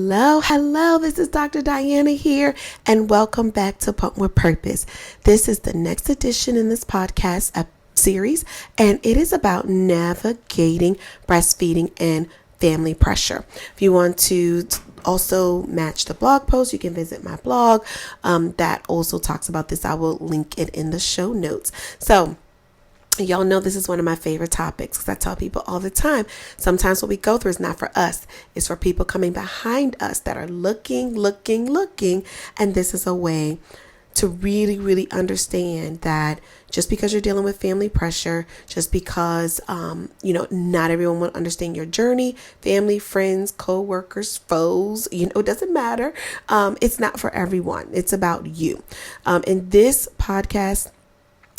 Hello. This is Dr. Diana here, and welcome back to Pump with Purpose. This is the next edition in this podcast series, and it is about navigating breastfeeding and family pressure. If you want to also match the blog post, you can visit my blog that also talks about this. I will link it in the show notes. So y'all know this is one of my favorite topics because I tell people all the time, sometimes what we go through is not for us. It's for people coming behind us that are looking. And this is a way to really understand that just because you're dealing with family pressure, just because, not everyone will understand your journey, family, friends, co-workers, foes, it doesn't matter. It's not for everyone. It's about you. And this podcast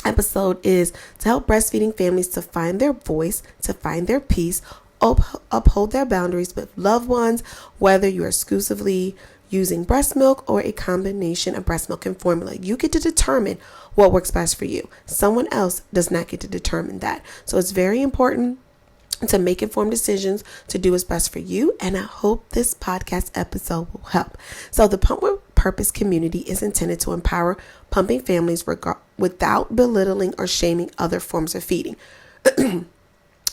episode is to help breastfeeding families to find their voice, to find their peace, uphold their boundaries with loved ones, whether you're exclusively using breast milk or a combination of breast milk and formula. You get to determine what works best for you. Someone else does not get to determine that. So it's very important to make informed decisions, to do what's best for you. And I hope this podcast episode will help. So the Pump with Purpose community is intended to empower pumping families without belittling or shaming other forms of feeding.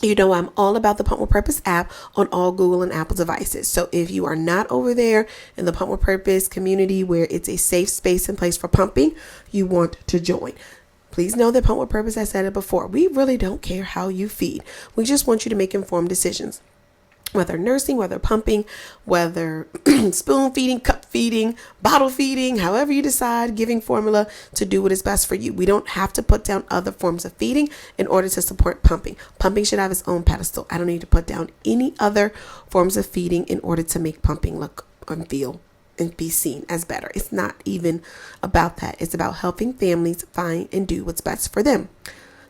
You know, I'm all about the Pump with Purpose app on all Google and Apple devices. So if you are not over there in the Pump with Purpose community where it's a safe space and place for pumping, you want to join. Please know that Pump with Purpose, I said it before, we really don't care how you feed. We just want you to make informed decisions. Whether nursing, whether pumping, whether spoon feeding, cup feeding, bottle feeding, however you decide, giving formula to do what is best for you. We don't have to put down other forms of feeding in order to support pumping. Pumping should have its own pedestal. I don't need to put down any other forms of feeding in order to make pumping look and feel and be seen as better. It's not even about that. It's about helping families find and do what's best for them.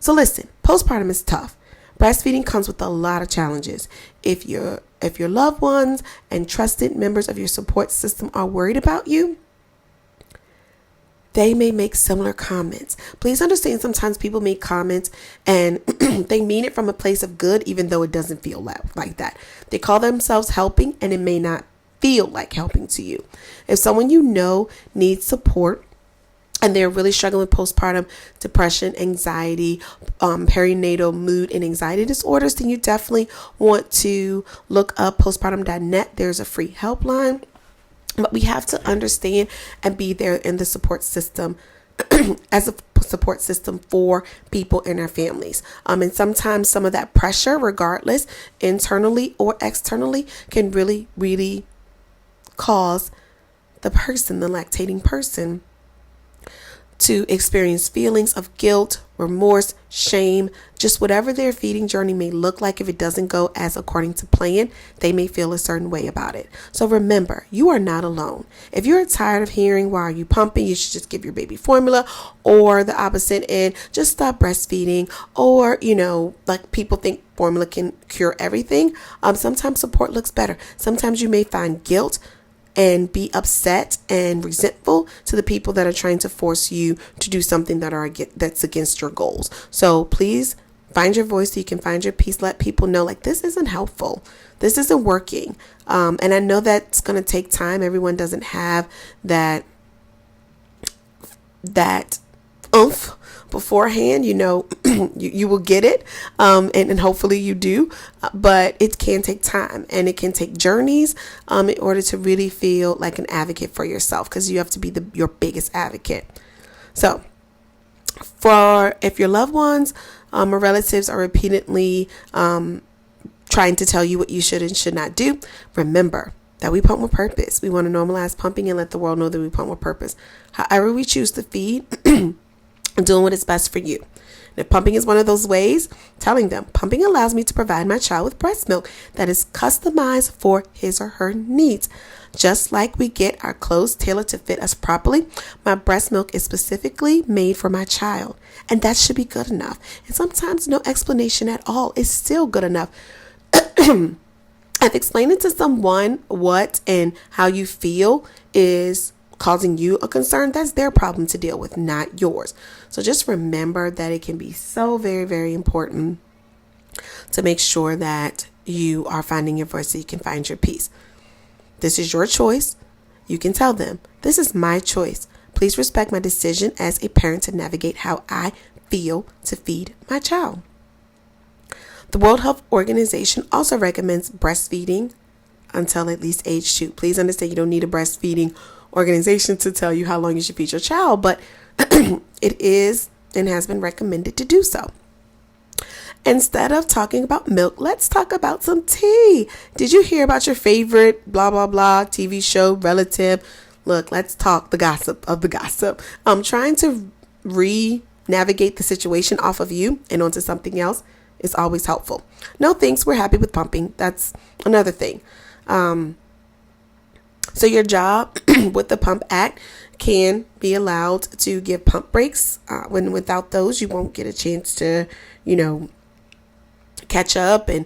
So listen, postpartum is tough. Breastfeeding comes with a lot of challenges. If your loved ones and trusted members of your support system are worried about you, they may make similar comments. Please understand, sometimes people make comments and they mean it from a place of good, even though it doesn't feel like that. They call themselves helping, and it may not feel like helping to you. If someone you know needs support, and they're really struggling with postpartum depression, anxiety, perinatal mood and anxiety disorders, then you definitely want to look up postpartum.net. There's a free helpline. But we have to understand and be there in the support system as a support system for people in our families. And sometimes some of that pressure, regardless, internally or externally, can really cause the lactating person, to experience feelings of guilt, remorse, shame, just whatever their feeding journey may look like. If it doesn't go as according to plan, they may feel a certain way about it. So remember, you are not alone. If you're tired of hearing, why are you pumping? You should just give your baby formula, or the opposite end, just stop breastfeeding, or, like people think formula can cure everything. Sometimes support looks better. Sometimes you may find guilt and be upset and resentful to the people that are trying to force you to do something that's against your goals. So please find your voice so you can find your peace. Let people know, like, this isn't helpful. This isn't working. And I know that's going to take time. Everyone doesn't have that oomph beforehand. You will get it, and hopefully you do, but it can take time, and it can take journeys in order to really feel like an advocate for yourself, because you have to be your biggest advocate. So if your loved ones or relatives are repeatedly trying to tell you what you should and should not do, remember that we pump with purpose. We want to normalize pumping and let the world know that we pump with purpose. However we choose to feed, doing what is best for you. And if pumping is one of those ways, telling them, pumping allows me to provide my child with breast milk that is customized for his or her needs. Just like we get our clothes tailored to fit us properly, my breast milk is specifically made for my child. And that should be good enough. And sometimes no explanation at all is still good enough. If explaining to someone what and how you feel is causing you a concern, that's their problem to deal with, not yours. So just remember that it can be so very, very important to make sure that you are finding your voice so you can find your peace. This is your choice. You can tell them, this is my choice. Please respect my decision as a parent to navigate how I feel to feed my child. The World Health Organization also recommends breastfeeding until at least age 2. Please understand you don't need a breastfeeding organization to tell you how long you should feed your child, but it is and has been recommended to do so. Instead of talking about milk, let's talk about some tea. Did you hear about your favorite blah, blah, blah TV show relative? Look, let's talk the gossip of the gossip. Trying to navigate the situation off of you and onto something else is always helpful. No thanks, we're happy with pumping. That's another thing. So your job with the Pump Act can be allowed to give pump breaks. When without those, you won't get a chance to, catch up and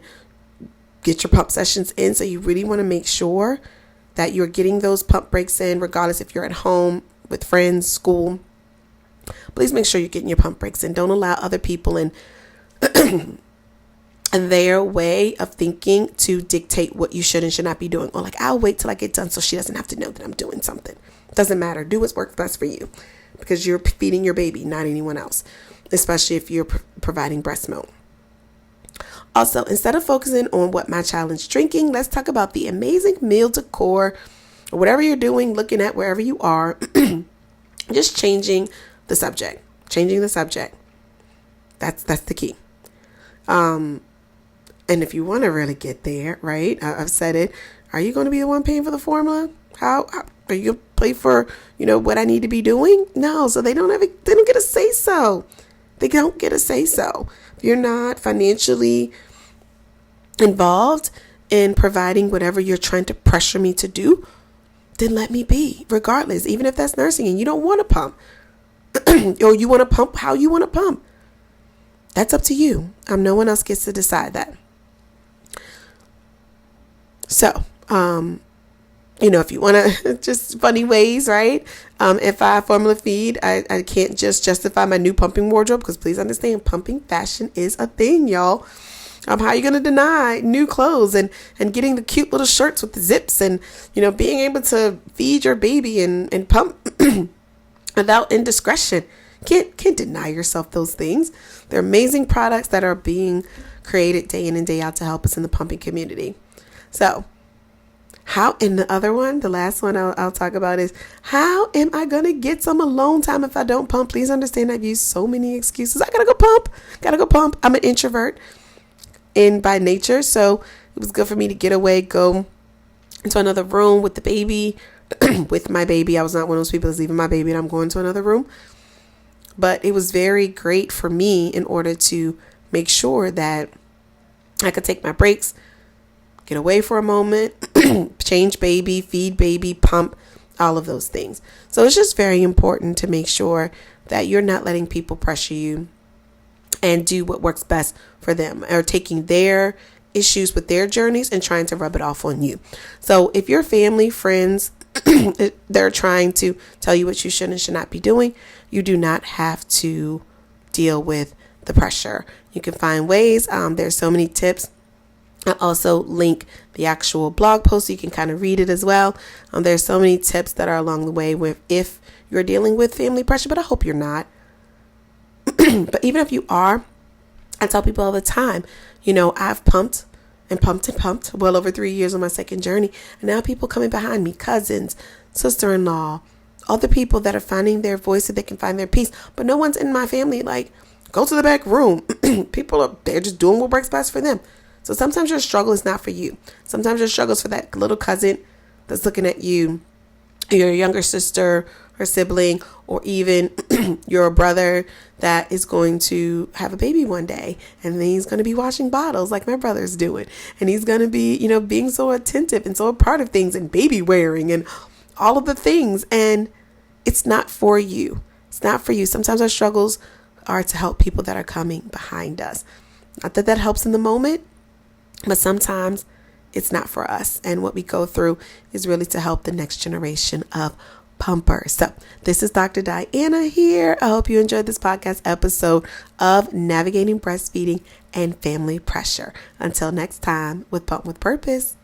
get your pump sessions in. So you really want to make sure that you're getting those pump breaks in, regardless if you're at home with friends, school. Please make sure you're getting your pump breaks in. Don't allow other people and their way of thinking to dictate what you should and should not be doing. Or like, I'll wait till I get done so she doesn't have to know that I'm doing something. Doesn't matter. Do what's works best for you, because you're feeding your baby, not anyone else, especially if you're providing breast milk. Also, instead of focusing on what my child is drinking, let's talk about the amazing meal decor or whatever you're doing, looking at wherever you are, just changing the subject. That's the key. And if you want to really get there, right? I've said it. Are you going to be the one paying for the formula? How are you going to pay for, what I need to be doing? No. So they don't get a say so. They don't get a say so. If you're not financially involved in providing whatever you're trying to pressure me to do, then let me be, regardless, even if that's nursing and you don't want to pump or you want to pump how you want to pump. That's up to you. No one else gets to decide that. So, if you want to, just funny ways, right? If I formula feed, I can't just justify my new pumping wardrobe, because please understand, pumping fashion is a thing, y'all. How are you going to deny new clothes and getting the cute little shirts with the zips and, being able to feed your baby and pump without indiscretion? Can't deny yourself those things. They're amazing products that are being created day in and day out to help us in the pumping community. So, the last one I'll talk about is, how am I going to get some alone time if I don't pump? Please understand, I've used so many excuses. I gotta go pump. I'm an introvert by nature, so it was good for me to get away, go into another room with the baby, with my baby. I was not one of those people that's leaving my baby and I'm going to another room. But it was very great for me in order to make sure that I could take my breaks, get away for a moment, change baby, feed baby, pump, all of those things. So it's just very important to make sure that you're not letting people pressure you and do what works best for them, or taking their issues with their journeys and trying to rub it off on you. So if your family, friends, they're trying to tell you what you should and should not be doing, you do not have to deal with the pressure. You can find ways. There's so many tips. I also link the actual blog post so you can kind of read it as well. There's so many tips that are along the way with if you're dealing with family pressure, but I hope you're not. But even if you are, I tell people all the time, I've pumped well over 3 years on my second journey. And now people coming behind me, cousins, sister-in-law, other people that are finding their voice so they can find their peace. But no one's in my family like, go to the back room. They're just doing what works best for them. So sometimes your struggle is not for you. Sometimes your struggle is for that little cousin that's looking at you, your younger sister or sibling, or even your brother that is going to have a baby one day, and then he's going to be washing bottles like my brother's doing, and he's going to be, being so attentive and so a part of things, and baby wearing and all of the things, and it's not for you. It's not for you. Sometimes our struggles are to help people that are coming behind us. Not that that helps in the moment, but sometimes it's not for us. And what we go through is really to help the next generation of pumpers. So this is Dr. Diana here. I hope you enjoyed this podcast episode of Navigating Breastfeeding and Family Pressure. Until next time with Pump with Purpose.